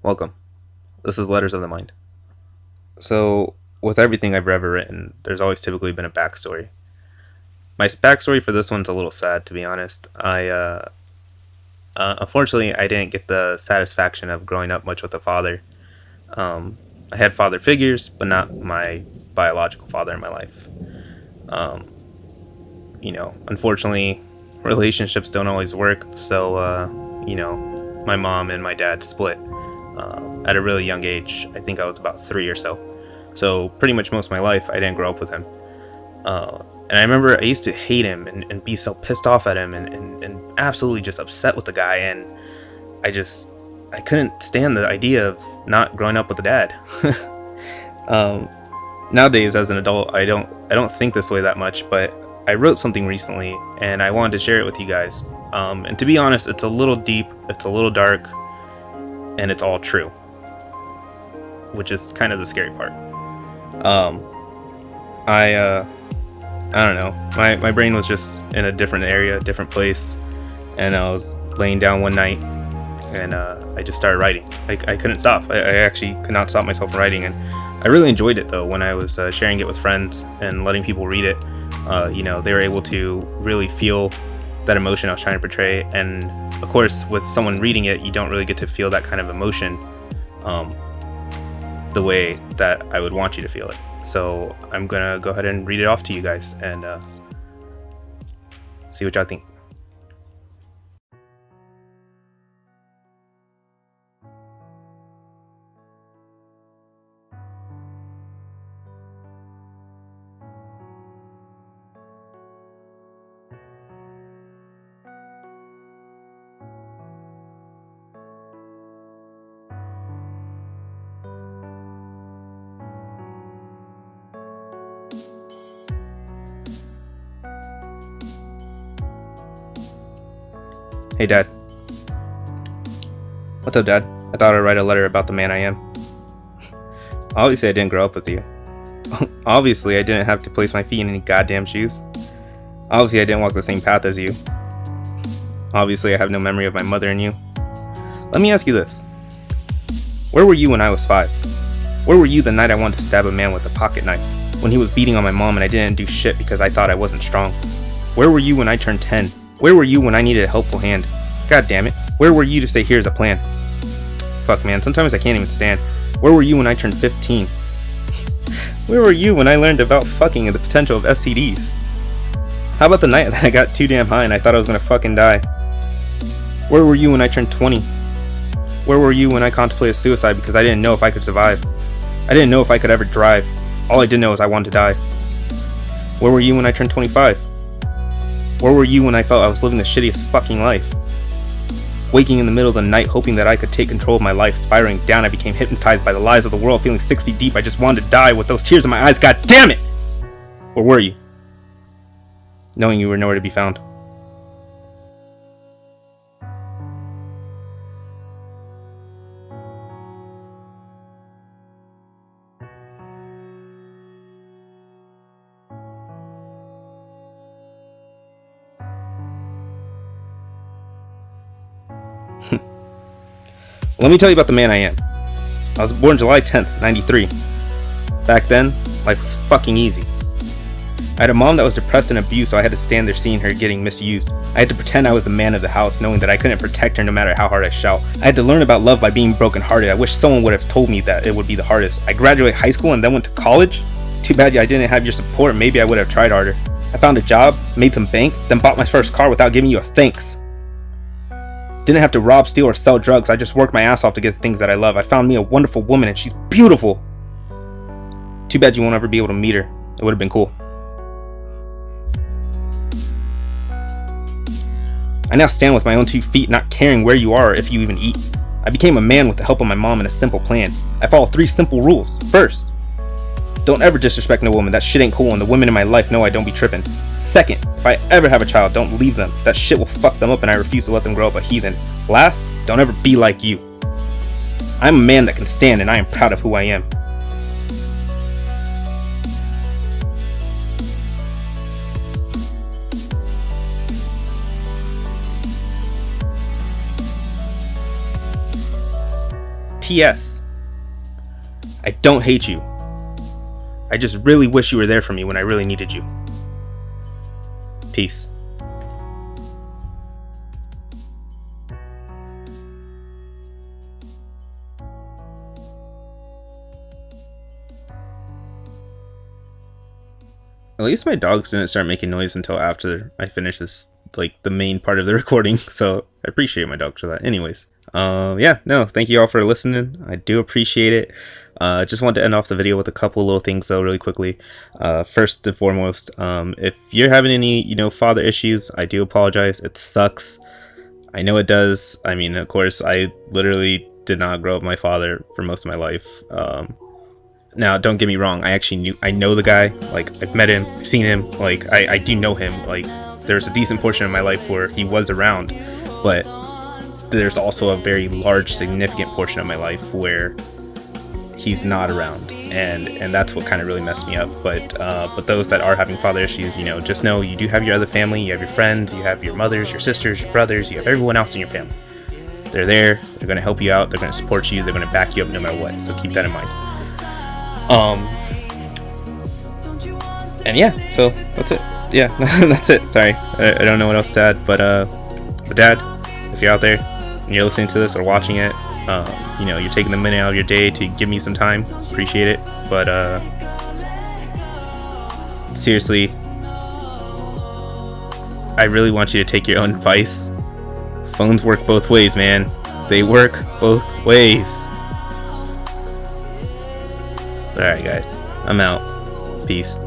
Welcome. This is Letters of the Mind. So, with everything I've ever written, there's always typically been a backstory. My backstory for this one's a little sad, to be honest. Unfortunately, I didn't get the satisfaction of growing up much with a father. I had father figures, but not my biological father in my life. Um, Unfortunately, relationships don't always work. So, my mom and my dad split at a really young age. I think I was about 3 or so. So pretty much most of my life, I didn't grow up with him. And I remember I used to hate him and be so pissed off at him and absolutely just upset with the guy. And I couldn't stand the idea of not growing up with a dad. um, Nowadays, as an adult, I don't think this way that much, but I wrote something recently and I wanted to share it with you guys. And to be honest, it's a little deep, it's a little dark, and it's all true, which is kind of the scary part. Um, I don't know. My brain was just in a different area, different place, and I was laying down one night, and I just started writing. I couldn't stop. I actually could not stop myself from writing, and I really enjoyed it though when I was sharing it with friends and letting people read it. They were able to really feel that emotion I was trying to portray, and of course, with someone reading it, you don't really get to feel that kind of emotion the way that I would want you to feel it. So I'm gonna go ahead and read it off to you guys and see what y'all think. Hey Dad. What's up, Dad? I thought I'd write a letter about the man I am. Obviously, I didn't grow up with you. Obviously, I didn't have to place my feet in any goddamn shoes. Obviously, I didn't walk the same path as you. Obviously, I have no memory of my mother and you. Let me ask you this. Where were you when I was 5? Where were you the night I wanted to stab a man with a pocket knife? When he was beating on my mom and I didn't do shit because I thought I wasn't strong? Where were you when I turned 10? Where were you when I needed a helpful hand? God damn it. Where were you to say here's a plan? Fuck man, sometimes I can't even stand. Where were you when I turned 15? Where were you when I learned about fucking and the potential of STDs? How about the night that I got too damn high and I thought I was gonna fucking die? Where were you when I turned 20? Where were you when I contemplated suicide because I didn't know if I could survive? I didn't know if I could ever drive. All I did know is I wanted to die. Where were you when I turned 25? Where were you when I felt I was living the shittiest fucking life? Waking in the middle of the night hoping that I could take control of my life, spiraling down, I became hypnotized by the lies of the world, feeling 6 feet deep. I just wanted to die with those tears in my eyes, god damn it! Where were you? Knowing you were nowhere to be found. Let me tell you about the man I am. I was born July 10th, 93. Back then, life was fucking easy. I had a mom that was depressed and abused, so I had to stand there seeing her getting misused. I had to pretend I was the man of the house, knowing that I couldn't protect her no matter how hard I shout. I had to learn about love by being brokenhearted. I wish someone would have told me that it would be the hardest. I graduated high school and then went to college? Too bad I didn't have your support. Maybe I would have tried harder. I found a job, made some bank, then bought my first car without giving you a thanks. Didn't have to rob, steal, or sell drugs. I just worked my ass off to get the things that I love. I found me a wonderful woman and she's beautiful. Too bad you won't ever be able to meet her. It would have been cool. I now stand with my own 2 feet, not caring where you are or if you even eat. I became a man with the help of my mom and a simple plan. I follow 3 simple rules. First, don't ever disrespect no woman. That shit ain't cool and the women in my life know I don't be tripping. Second, if I ever have a child, don't leave them. That shit will fuck them up and I refuse to let them grow up a heathen. Last, don't ever be like you. I'm a man that can stand and I am proud of who I am. P.S. I don't hate you. I just really wish you were there for me when I really needed you. Peace. At least my dogs didn't start making noise until after I finished this, like, the main part of the recording, so I appreciate my dogs for that. Anyways, yeah, no, thank you all for listening. I do appreciate it. Just want to end off the video with a couple little things though, really quickly. First and foremost, if you're having any, father issues, I do apologize. It sucks. I know it does. I mean, of course, I literally did not grow up with my father for most of my life. Now, don't get me wrong. I know the guy. Like, I've met him, I've seen him. Like, I do know him. Like, there's a decent portion of my life where he was around, but there's also a very large, significant portion of my life where he's not around, and that's what kind of really messed me up. But those that are having father issues, just know you do have your other family. You have your friends, you have your mothers, your sisters, your brothers, you have everyone else in your family. They're there. They're going to help you out. They're going to support you. They're going to back you up no matter what. So keep that in mind. And yeah, so that's it. Yeah, that's it. Sorry, I don't know what else to add, but Dad, if you're out there and you're listening to this or watching it, you're taking a minute out of your day to give me some time. Appreciate it. But seriously, I really want you to take your own advice. Phones work both ways, man. They work both ways. Alright, guys. I'm out. Peace.